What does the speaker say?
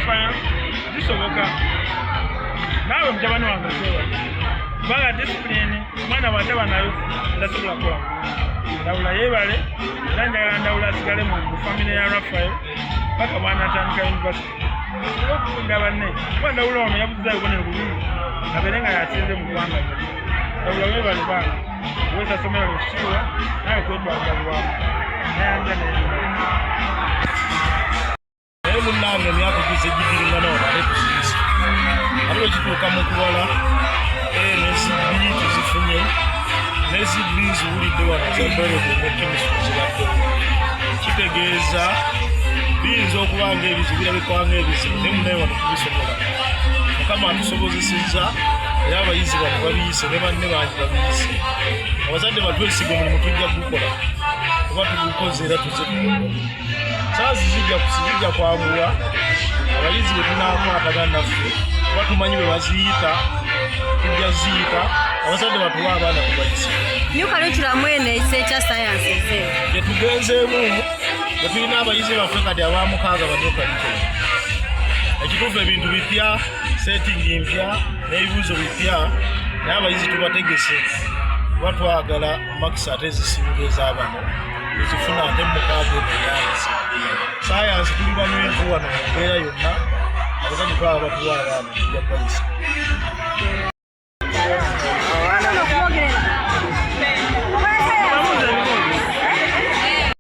Raphael zisoboka naawe mutabani wange zewa kubanga disipulini omwana bw'ataba nayo tasobola kukola ndawula yeebale era njagala ndawula asigale mu famire ya Raphael paka bw'anaatandika yunivasite okufunga banne kuba ndawula ono yabuzizaayo obubonero bubiri abeere nga yasinze mu ggwanga ndawula weebale banga wesa somero lwekitiibwa nawe kwetwalirwamu nayanja naye munnange emyaka gize gibiringana ono ate tuziise ate wekituuka mu kubala NCB tuzifunye NCB ziwulidde wano zabalede ne kemisitule zibaddewo kitegeeza biyinza okuba ng'ebizibu birabikwa ng'ebizibu naye munaye wano tubisobola mukama atusobozesezza era abayizi bano babiyise ne banne bangi babiyise abazadde batwesiga omulimu tujja gukola oba tugukoze era tuze tukola saazi zijja kwanguwa abayizi bwe tunaakwatagana naffe oba tumanyi bwe baziyita tujja ziyita abazadde batuwa abaana tubayise New curriculum eno ekya science ezeewo gye tugenzeemu bwe tulina abayizi baffe kati abamukaaga banyokalike ekituufu ebintu bipya setting mpya n'ebibuuzo bipya naye abayizi tubategese kuba twagala makisi ate ezisinga ez'abano tuzifuna ate mukaaga eneyansi sayansi tuli banywevu wano mu mbeera yonna abazadde twaba batuwa abaana tujja kubayisa